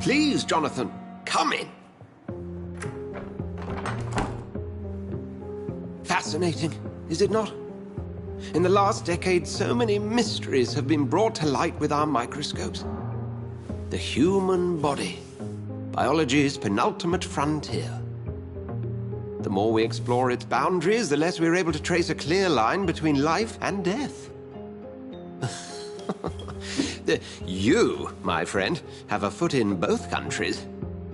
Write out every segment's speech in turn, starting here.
Please, Jonathan, come in. Fascinating, is it not? In the last decade, so many mysteries have been brought to light with our microscopes. The human body, biology's penultimate frontier. The more we explore its boundaries, the less we're able to trace a clear line between life and death. You, my friend, have a foot in both countries.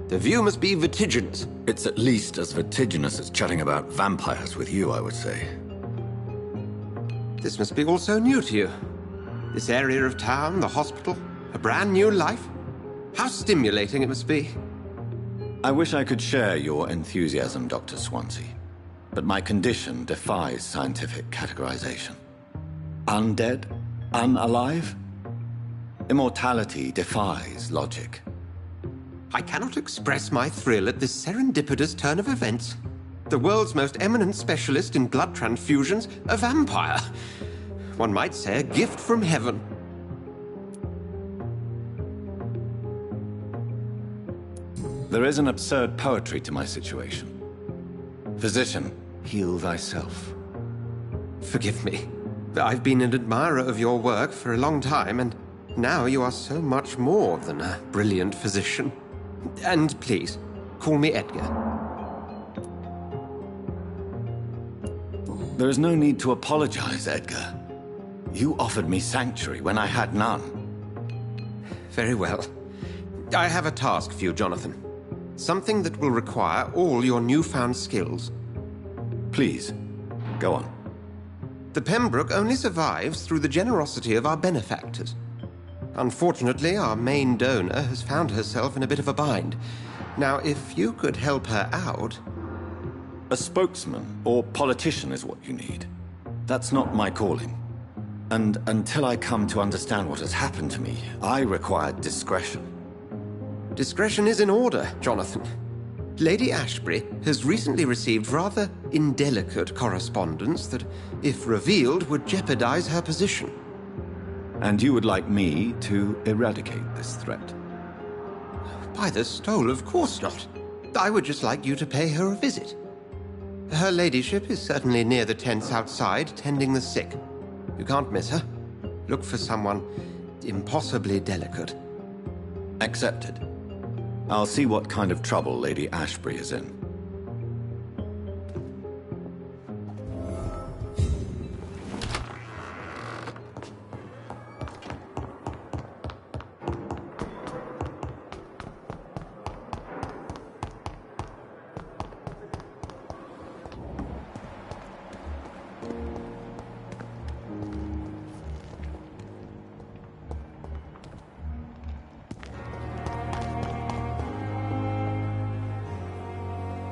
The view must be vertiginous. It's at least as vertiginous as chatting about vampires with you, I would say. This must be all so new to you. This area of town, the hospital, a brand new life. How stimulating it must be. I wish I could share your enthusiasm, Dr. Swansea, but my condition defies scientific categorization. Undead? Unalive? Immortality defies logic. I cannot express my thrill at this serendipitous turn of events. The world's most eminent specialist in blood transfusions, a vampire. One might say a gift from heaven. There is an absurd poetry to my situation. Physician, heal thyself. Forgive me. I've been an admirer of your work for a long time, and now you are so much more than a brilliant physician. And please, call me Edgar. There is no need to apologize, Edgar. You offered me sanctuary when I had none. Very well. I have a task for you, Jonathan. Something that will require all your newfound skills. Please, go on. The Pembroke only survives through the generosity of our benefactors. Unfortunately, our main donor has found herself in a bit of a bind. Now, if you could help her out... A spokesman or politician is what you need. That's not my calling. And until I come to understand what has happened to me, I require discretion. Discretion is in order, Jonathan. Lady Ashbury has recently received rather indelicate correspondence that, if revealed, would jeopardize her position. And you would like me to eradicate this threat? By the stole, of course not. I would just like you to pay her a visit. Her ladyship is certainly near the tents outside, tending the sick. You can't miss her. Look for someone impossibly delicate. Accepted. I'll see what kind of trouble Lady Ashbury is in.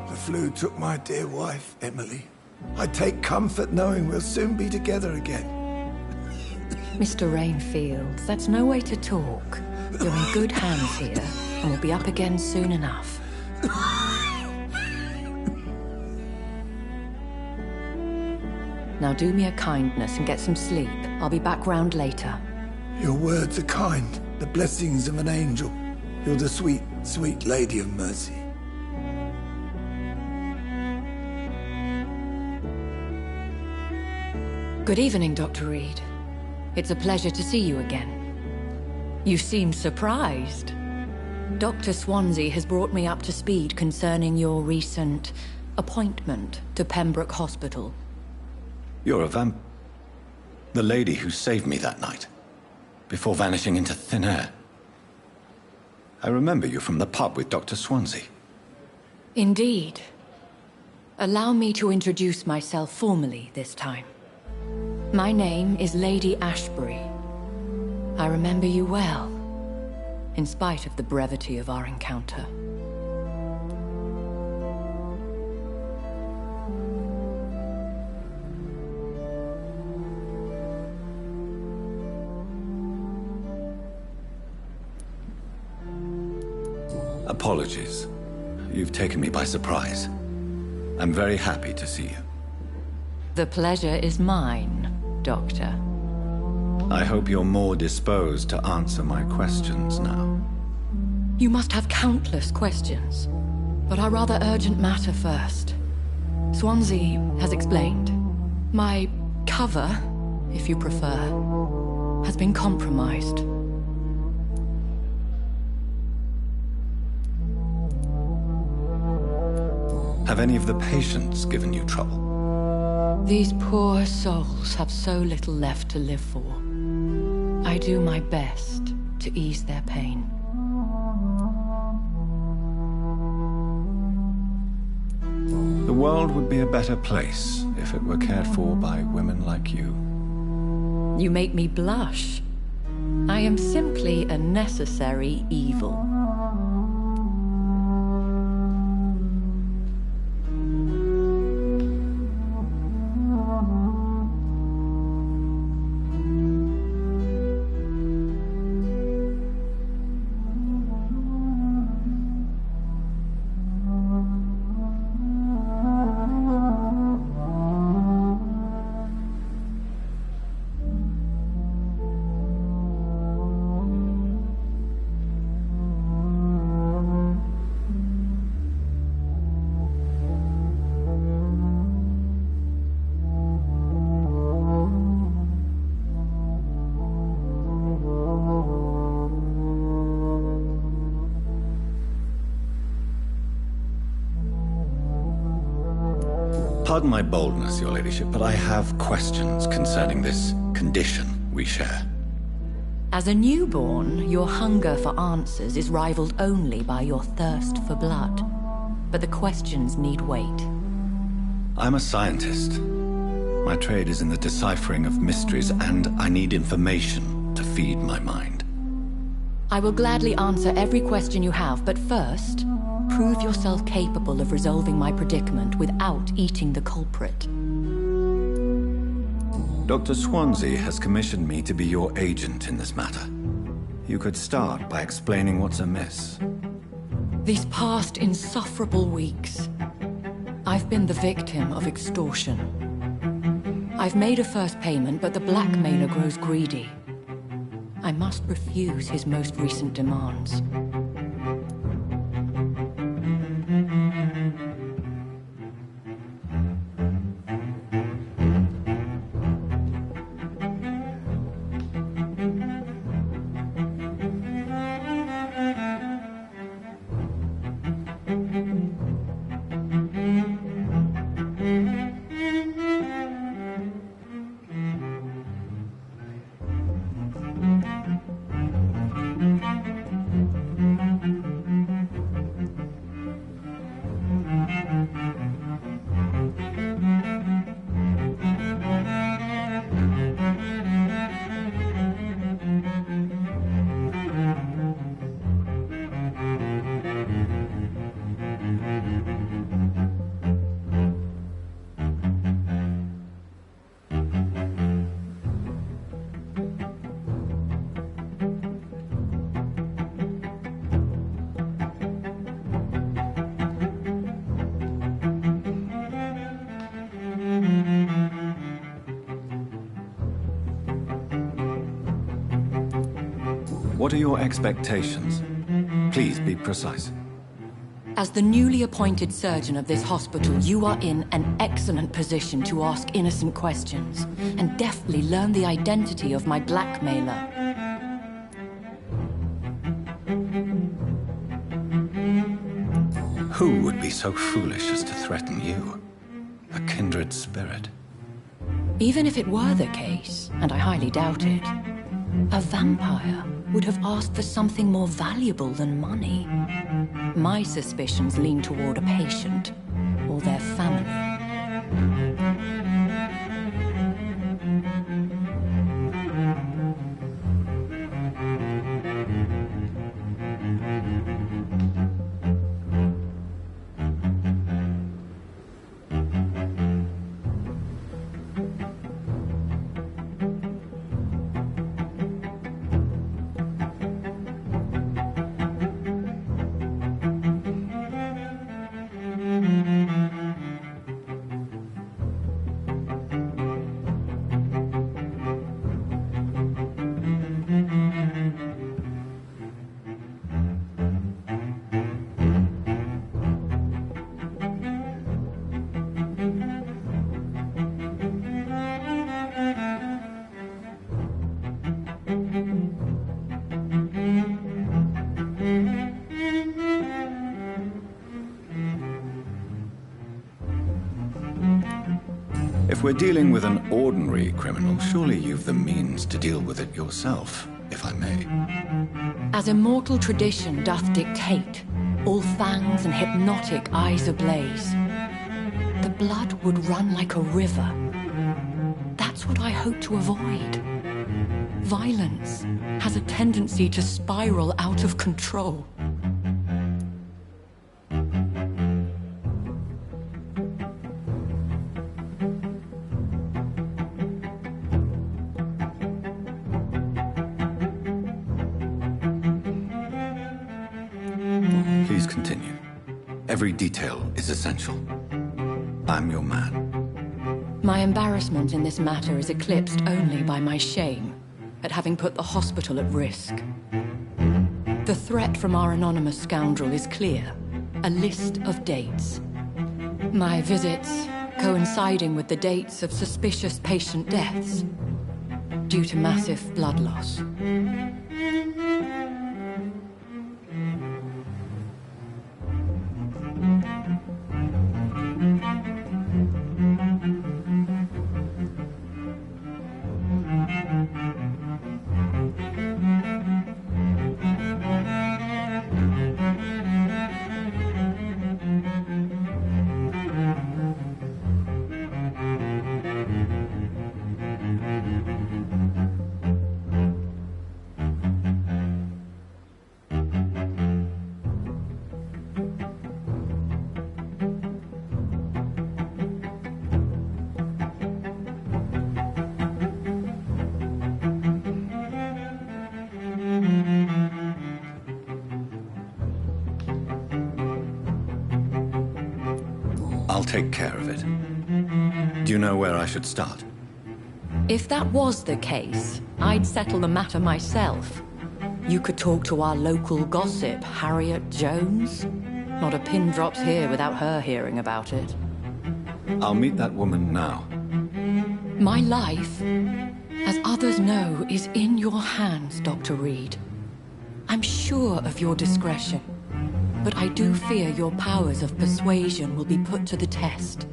The flu took my dear wife, Emily. I take comfort knowing we'll soon be together again. Mr. Rainfield, that's no way to talk. You're in good hands here, and we'll be up again soon enough. Now do me a kindness and get some sleep. I'll be back round later. Your words are kind, the blessings of an angel. You're the sweet, sweet Lady of Mercy. Good evening, Dr. Reed. It's a pleasure to see you again. You seem surprised. Dr. Swansea has brought me up to speed concerning your recent appointment to Pembroke Hospital. You're a the lady who saved me that night, before vanishing into thin air. I remember you from the pub with Dr. Swansea. Indeed. Allow me to introduce myself formally this time. My name is Lady Ashbury. I remember you well, in spite of the brevity of our encounter. Apologies. You've taken me by surprise. I'm very happy to see you. The pleasure is mine, Doctor. I hope you're more disposed to answer my questions now. You must have countless questions, but our rather urgent matter first. Swansea has explained. My cover, if you prefer, has been compromised. Have any of the patients given you trouble? These poor souls have so little left to live for. I do my best to ease their pain. The world would be a better place if it were cared for by women like you. You make me blush. I am simply a necessary evil. Pardon my boldness, your ladyship, but I have questions concerning this condition we share. As a newborn, your hunger for answers is rivaled only by your thirst for blood. But the questions need wait. I'm a scientist. My trade is in the deciphering of mysteries, and I need information to feed my mind. I will gladly answer every question you have, but first, prove yourself capable of resolving my predicament without eating the culprit. Dr. Swansea has commissioned me to be your agent in this matter. You could start by explaining what's amiss. These past insufferable weeks, I've been the victim of extortion. I've made a first payment, but the blackmailer grows greedy. I must refuse his most recent demands. What are your expectations? Please be precise. As the newly appointed surgeon of this hospital, you are in an excellent position to ask innocent questions and deftly learn the identity of my blackmailer. Who would be so foolish as to threaten you? A kindred spirit. Even if it were the case, and I highly doubt it, a vampire would have asked for something more valuable than money. My suspicions lean toward a patient or their family. If we're dealing with an ordinary criminal, surely you've the means to deal with it yourself, if I may. As immortal tradition doth dictate, all fangs and hypnotic eyes ablaze, the blood would run like a river. That's what I hope to avoid. Violence has a tendency to spiral out of control. Please continue. Every detail is essential. I'm your man. My embarrassment in this matter is eclipsed only by my shame at having put the hospital at risk. The threat from our anonymous scoundrel is clear. A list of dates. My visits coinciding with the dates of suspicious patient deaths due to massive blood loss. I'll take care of it. Do you know where I should start? If that was the case, I'd settle the matter myself. You could talk to our local gossip, Harriet Jones. Not a pin drops here without her hearing about it. I'll meet that woman now. My life, as others know, is in your hands, Dr. Reed. I'm sure of your discretion, but I do fear your powers of persuasion will be put to the test.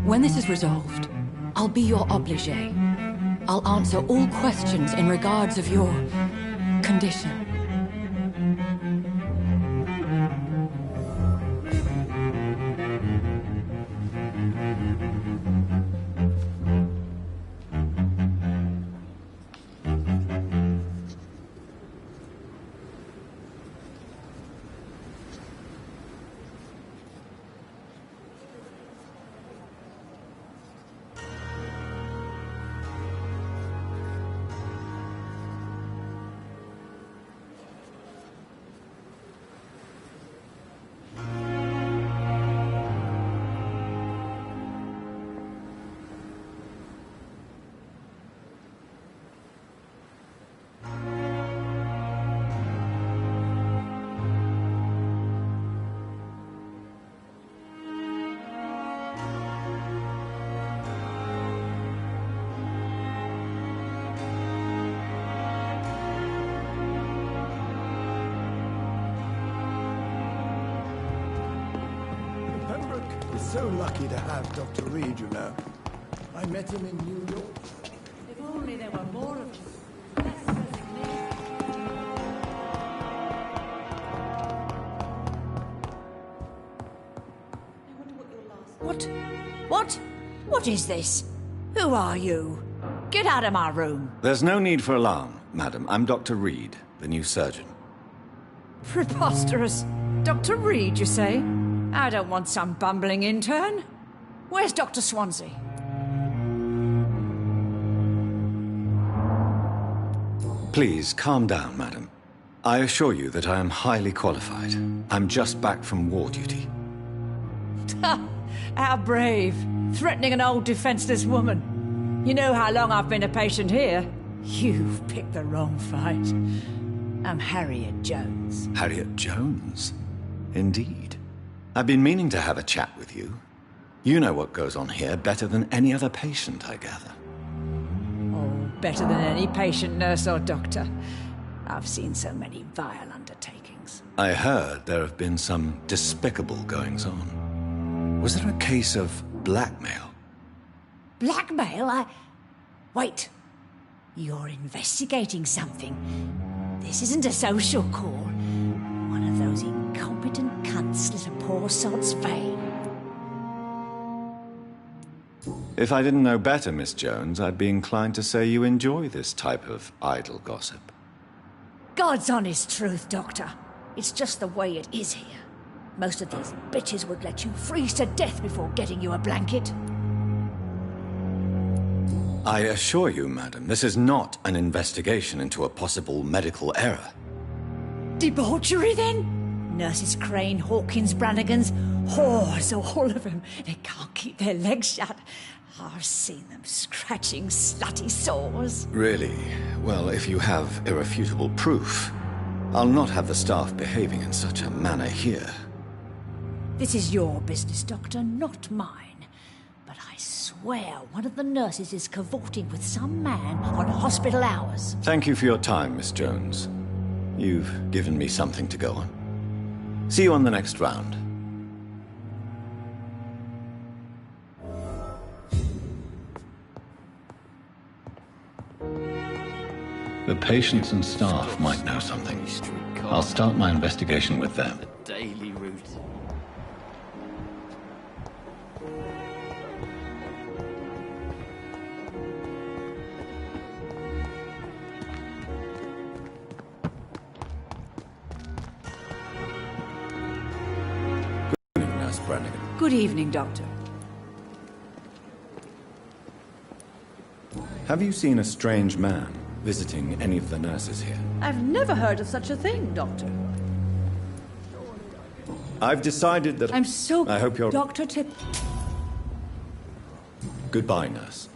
When this is resolved, I'll be your obligé. I'll answer all questions in regards of your condition. So lucky to have Dr. Reed, you know. I met him in New York. If only there were more of you. Less resignation. I wonder what your last... What is this? Who are you? Get out of my room. There's no need for alarm, madam. I'm Dr. Reed, the new surgeon. Preposterous. Dr. Reed, you say? I don't want some bumbling intern. Where's Dr. Swansea? Please, calm down, madam. I assure you that I am highly qualified. I'm just back from war duty. How brave. Threatening an old defenseless woman. You know how long I've been a patient here? You've picked the wrong fight. I'm Harriet Jones. Harriet Jones? Indeed. I've been meaning to have a chat with you. You know what goes on here better than any other patient, I gather. Oh, better than any patient, nurse or doctor. I've seen so many vile undertakings. I heard there have been some despicable goings-on. Was there a case of blackmail? Blackmail? Wait. You're investigating something. This isn't a social call. One of those incompetent cunts slit a poor sod's vein. If I didn't know better, Miss Jones, I'd be inclined to say you enjoy this type of idle gossip. God's honest truth, Doctor. It's just the way it is here. Most of these bitches would let you freeze to death before getting you a blanket. I assure you, madam, this is not an investigation into a possible medical error. Debauchery, then? Nurses Crane, Hawkins, Brannigans, whores, all of them. They can't keep their legs shut. I've seen them scratching slutty sores. Really? Well, if you have irrefutable proof, I'll not have the staff behaving in such a manner here. This is your business, Doctor, not mine. But I swear one of the nurses is cavorting with some man on hospital hours. Thank you for your time, Miss Jones. You've given me something to go on. See you on the next round. The patients and staff might know something. I'll start my investigation with them. Daily route. Good evening, Nurse Brannigan. Good evening, Doctor. Have you seen a strange man visiting any of the nurses here? I've never heard of such a thing, Doctor. I've decided that... I'm so... I hope you're... Dr. Tip... Goodbye, nurse.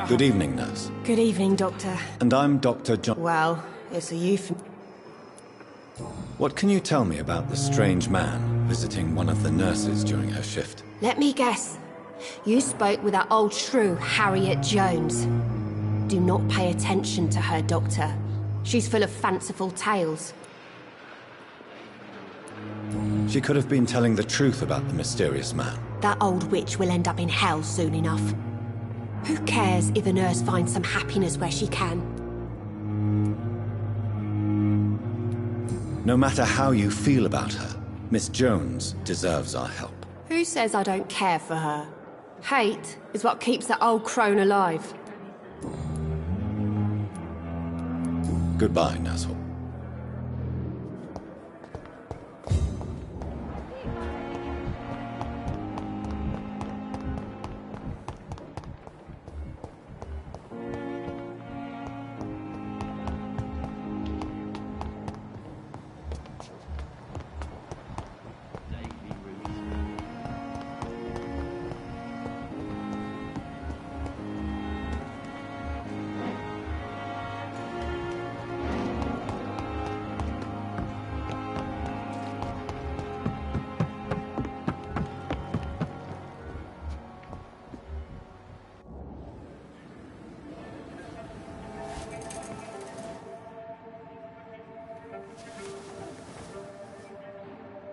Good evening, nurse. Good evening, Doctor. And I'm Dr. John... Well, it's a euphemism. What can you tell me about the strange man visiting one of the nurses during her shift? Let me guess. You spoke with that old shrew, Harriet Jones. Do not pay attention to her, Doctor. She's full of fanciful tales. She could have been telling the truth about the mysterious man. That old witch will end up in hell soon enough. Who cares if a nurse finds some happiness where she can? No matter how you feel about her, Miss Jones deserves our help. Who says I don't care for her? Hate is what keeps that old crone alive. Goodbye, Nurse Hall.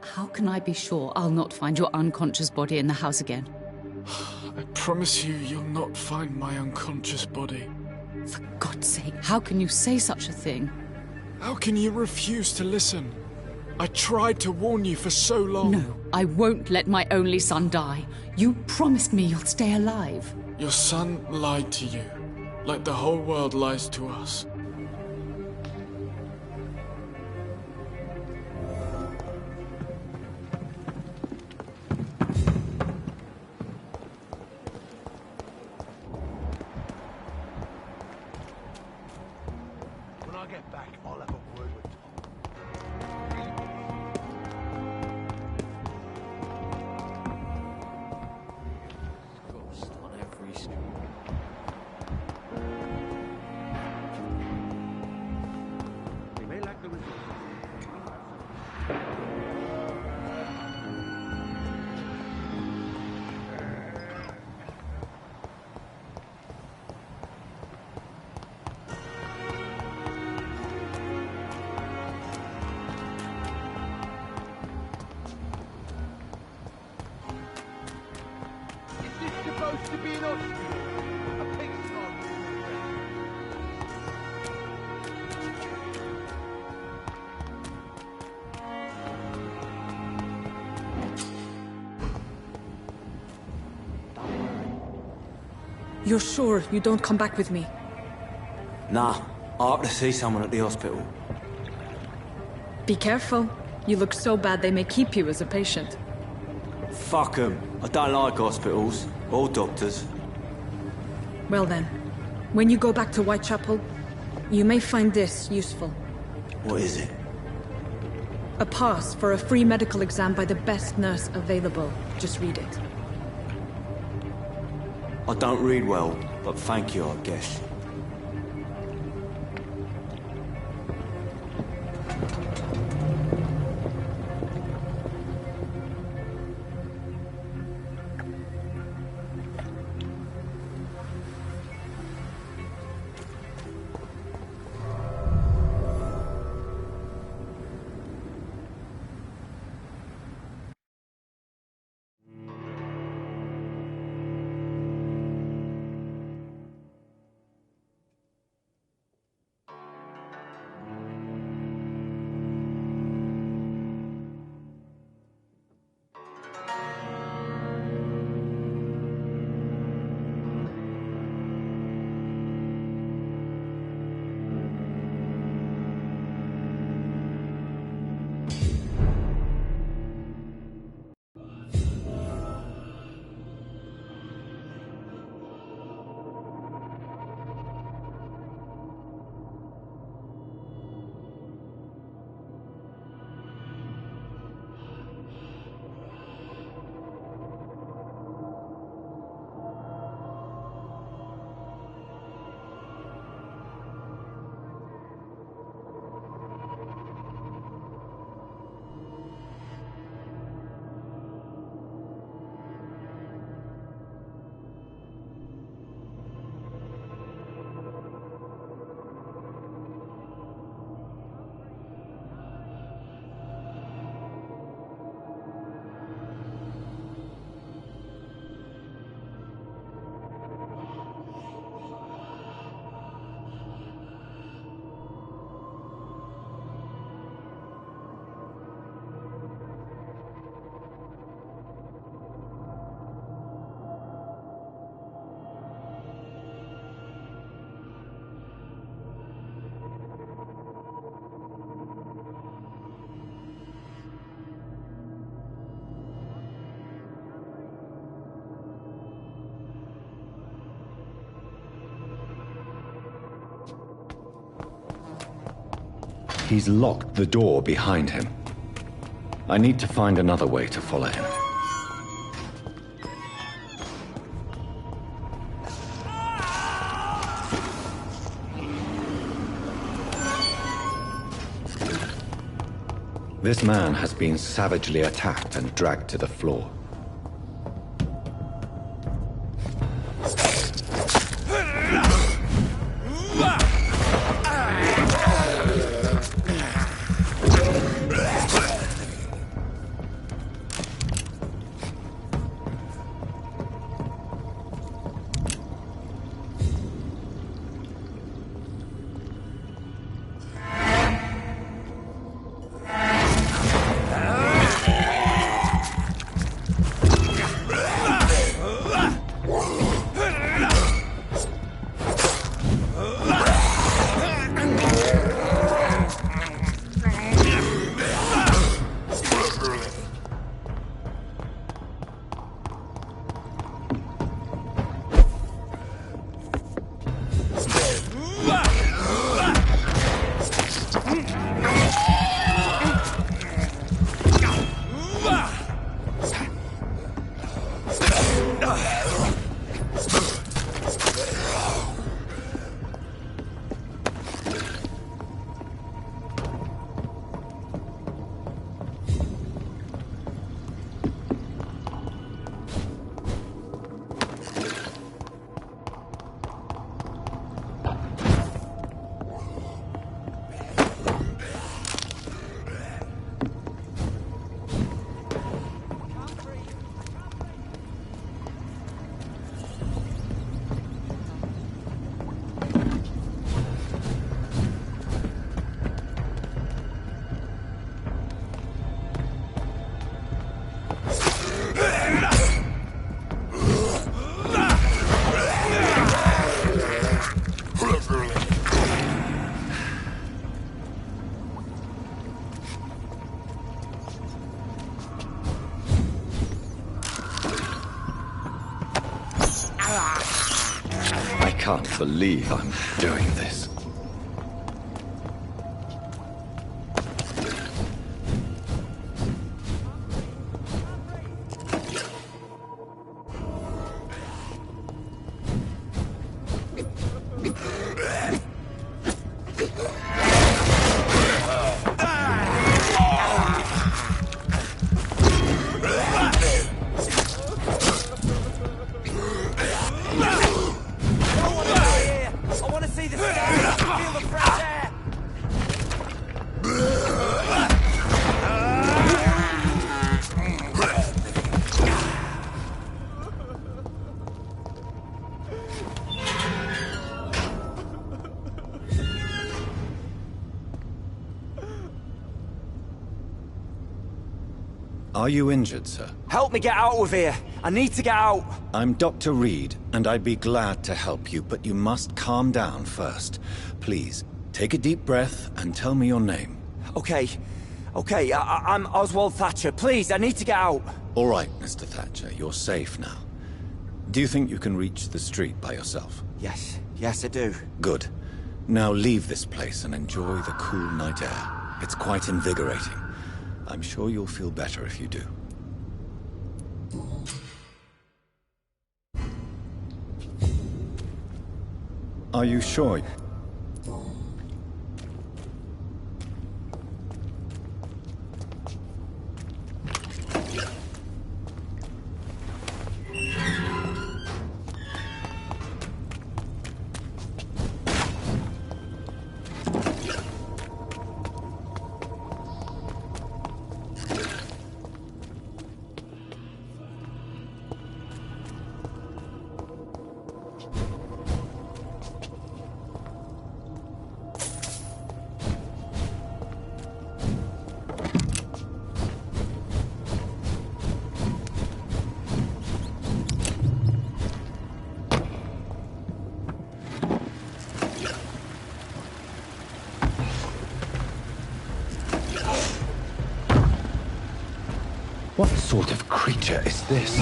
How can I be sure I'll not find your unconscious body in the house again? I promise you, you'll not find my unconscious body. For God's sake, how can you say such a thing? How can you refuse to listen? I tried to warn you for so long. No, I won't let my only son die. You promised me you'll stay alive. Your son lied to you, like the whole world lies to us. You're sure you don't come back with me? Nah, I have to see someone at the hospital. Be careful. You look so bad they may keep you as a patient. Fuck 'em. I don't like hospitals. Or doctors. Well then, when you go back to Whitechapel, you may find this useful. What is it? A pass for a free medical exam by the best nurse available. Just read it. I don't read well, but thank you, I guess. He's locked the door behind him. I need to find another way to follow him. This man has been savagely attacked and dragged to the floor. can't believe I'm doing this. Are you injured, sir? Help me get out of here. I need to get out. I'm Dr. Reed, and I'd be glad to help you, but you must calm down first. Please, take a deep breath and tell me your name. Okay. I'm Oswald Thatcher. Please, I need to get out. All right, Mr. Thatcher, you're safe now. Do you think you can reach the street by yourself? Yes, I do. Good. Now leave this place and enjoy the cool night air. It's quite invigorating. I'm sure you'll feel better if you do. Are you sure? What sort of creature is this?